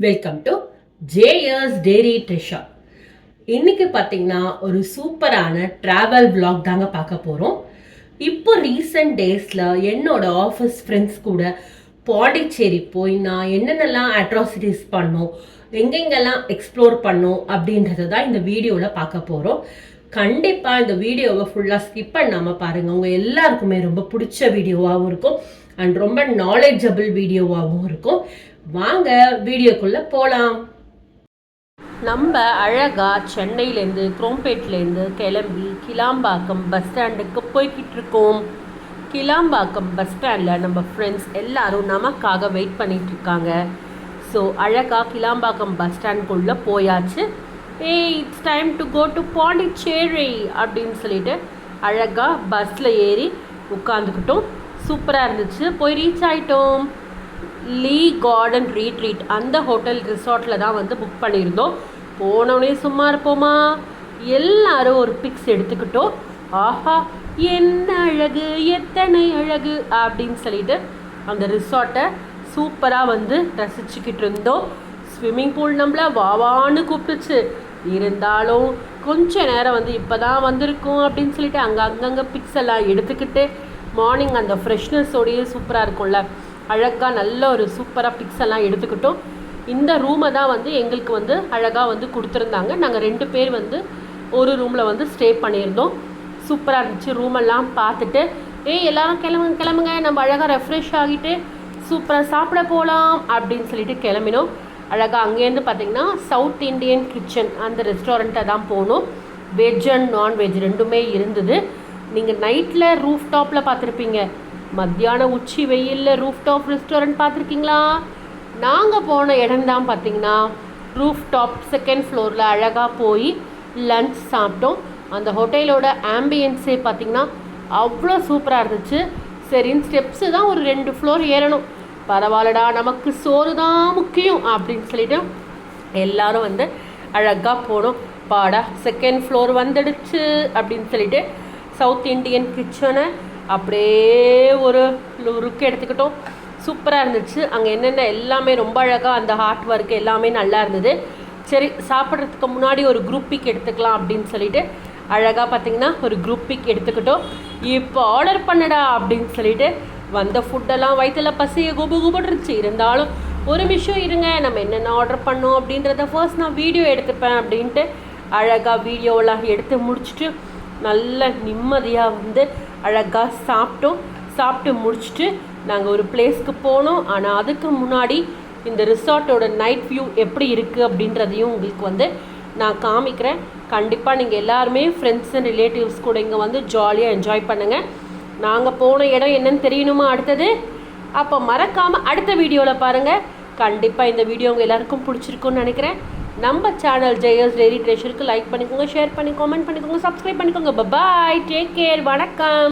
Welcome to JS dairy treasure. இன்னைக்கு பார்த்தீங்கன்னா ஒரு சூப்பரான ட்ராவல் விளாக் தாங்க பார்க்க போகிறோம். இப்போ ரீசெண்ட் டேஸில் என்னோட ஆஃபீஸ் ஃப்ரெண்ட்ஸ் கூட பாண்டிச்சேரி போய் நான் என்னென்னலாம் அட்ராசிட்டிஸ் பண்ணோம், எங்கெங்கெல்லாம் எக்ஸ்ப்ளோர் பண்ணோம் அப்படின்றது தான் இந்த வீடியோவில் பார்க்க போகிறோம். கண்டிப்பாக இந்த வீடியோவை ஃபுல்லாக ஸ்கிப் பண்ணாமல் பாருங்கள். உங்கள் எல்லாருக்குமே ரொம்ப பிடிச்ச வீடியோவாகவும் இருக்கும் அண்ட் ரொம்ப நாலேஜபிள் வீடியோவாகவும் இருக்கும். வாங்க வீடியோக்குள்ள போகலாம். நம்ம அழகா சென்னையிலேருந்து குரோம்பேட்லேருந்து கிளம்பி கிளாம்பாக்கம் பஸ் ஸ்டாண்டுக்கு போய்கிட்டு இருக்கோம். கிளாம்பாக்கம் பஸ் ஸ்டாண்டில் நம்ம ஃப்ரெண்ட்ஸ் எல்லாரும் நமக்காக வெயிட் பண்ணிட்டு இருக்காங்க. ஸோ அழகா கிளாம்பாக்கம் பஸ் ஸ்டாண்டுக்குள்ளே போயாச்சு. It's time to go to Pondicherry அப்படின்னு சொல்லிட்டு அழகாக பஸ்ஸில் ஏறி உட்காந்துக்கிட்டோம். சூப்பராக இருந்துச்சு. போய் ரீச் ஆகிட்டோம். லீ கார்டன் ரீட்ரீட் அந்த ஹோட்டல் ரிசார்ட்டில் தான் வந்து புக் பண்ணியிருந்தோம். போனோடனே சும்மா இருப்போமா, எல்லாரும் ஒரு பிக்ஸ் எடுத்துக்கிட்டோம். ஆஹா என்ன அழகு, எத்தனை அழகு அப்படின்னு சொல்லிட்டு அந்த ரிசார்ட்டை சூப்பராக வந்து ரசிச்சுக்கிட்டு இருந்தோம். ஸ்விம்மிங் பூல் நம்மள வாவான்னு கூப்பிட்டுச்சு. இருந்தாலும் கொஞ்ச நேரம் வந்து இப்போ தான் வந்திருக்கோம் அப்படின்னு சொல்லிட்டு அங்கங்கே பிக்ஸ் எல்லாம் எடுத்துக்கிட்டு மார்னிங் அந்த ஃப்ரெஷ்னஸோடையே சூப்பராக இருக்கும்ல, அழகாக நல்ல ஒரு சூப்பராக பிக்ஸ் எல்லாம் எடுத்துக்கிட்டோம். இந்த ரூமை தான் வந்து எங்களுக்கு வந்து அழகாக வந்து கொடுத்துருந்தாங்க. நாங்கள் 2 பேர் வந்து ஒரு ரூமில் வந்து ஸ்டே பண்ணியிருந்தோம். சூப்பராக இருந்துச்சு. ரூமெல்லாம் பார்த்துட்டு எல்லாரும் கிளம்புங்க நம்ம அழகாக ரெஃப்ரெஷ் ஆகிட்டு சூப்பராக சாப்பிட போகலாம் அப்படின்னு சொல்லிட்டு கிளம்பினோம். அழகாக அங்கேருந்து பார்த்திங்கன்னா சவுத் இண்டியன் கிச்சன் அந்த ரெஸ்டாரண்ட்டை தான் போகணும். வெஜ் அண்ட் நான்வெஜ் ரெண்டுமே இருந்தது. நீங்கள் நைட்டில் ரூஃப் டாப்பில் பார்த்துருப்பீங்க. மத்தியானம் உச்சி வெயிலில் ரூஃப் டாப் ரெஸ்டாரண்ட் பார்த்துருக்கீங்களா? நாங்கள் போன இடம் தான் பார்த்தீங்கன்னா ரூஃப் டாப் 2nd ஃப்ளோரில் அழகாக போய் லன்ச் சாப்பிட்டோம். அந்த ஹோட்டலோட ஆம்பியன்ஸே பார்த்திங்கன்னா அவ்வளோ சூப்பராக இருந்துச்சு. சரின்னு ஸ்டெப்ஸு தான் ஒரு 2 ஃப்ளோர் ஏறணும். பரவாயில்லடா நமக்கு சோறு தான் முக்கியம் அப்படின்னு சொல்லிட்டு எல்லோரும் வந்து அழகாக போனோம். பாடா 2nd ஃப்ளோர் வந்துடுச்சு அப்படின்னு சொல்லிட்டு சவுத் இண்டியன் கிச்சனை அப்படியே ஒரு லுக் எடுத்துக்கிட்டோம். சூப்பராக இருந்துச்சு. அங்கே என்னென்ன எல்லாமே ரொம்ப அழகாக அந்த ஹார்ட் ஒர்க் எல்லாமே நல்லா இருந்தது. சரி சாப்பிட்றதுக்கு முன்னாடி ஒரு குரூப் பிக் எடுத்துக்கலாம் அப்படின்னு சொல்லிட்டு அழகாக பார்த்திங்கன்னா ஒரு குரூப் பிக் எடுத்துக்கிட்டோம். இப்போ ஆர்டர் பண்ணடா அப்படின்னு சொல்லிட்டு வந்த ஃபுட்டெல்லாம் வயிற்றில் பசியை குபுகுபுட்டுருச்சு. இருந்தாலும் ஒரு நிமிஷம் இருங்க, நம்ம என்னென்ன ஆர்டர் பண்ணோம் அப்படின்றத ஃபர்ஸ்ட் நான் வீடியோ எடுத்துப்பேன் அப்படின்ட்டு அழகாக வீடியோவெல்லாம் எடுத்து முடிச்சுட்டு நல்ல நிம்மதியாக வந்து அழகாக சாப்பிட்டு முடிச்சுட்டு நாங்கள் ஒரு பிளேஸ்க்கு போனோம். ஆனால் அதுக்கு முன்னாடி இந்த ரிசார்ட்டோட நைட் வியூ எப்படி இருக்குது அப்படின்றதையும் உங்களுக்கு வந்து நான் காமிக்கிறேன். கண்டிப்பாக நீங்கள் எல்லாருமே ஃப்ரெண்ட்ஸ் அண்ட் ரிலேட்டிவ்ஸ் கூட இங்கே வந்து ஜாலியாக என்ஜாய் பண்ணுங்கள். நாங்கள் போன இடம் என்னன்னு தெரியணுமா அடுத்தது? அப்போ மறக்காமல் அடுத்த வீடியோவில் பாருங்கள். கண்டிப்பாக இந்த வீடியோ உங்கள் எல்லாருக்கும் பிடிச்சிருக்குன்னு நினைக்கிறேன். நம்ம சேனல் ஜேஎஸ் டெய்ரி ட்ரெஷருக்கு லைக் பண்ணிக்கோங்க, ஷேர் பண்ணி கமெண்ட் பண்ணிக்கோங்க, சப்ஸ்கிரைப் பண்ணிக்கோங்க. பாய், டேக் கேர், வணக்கம்.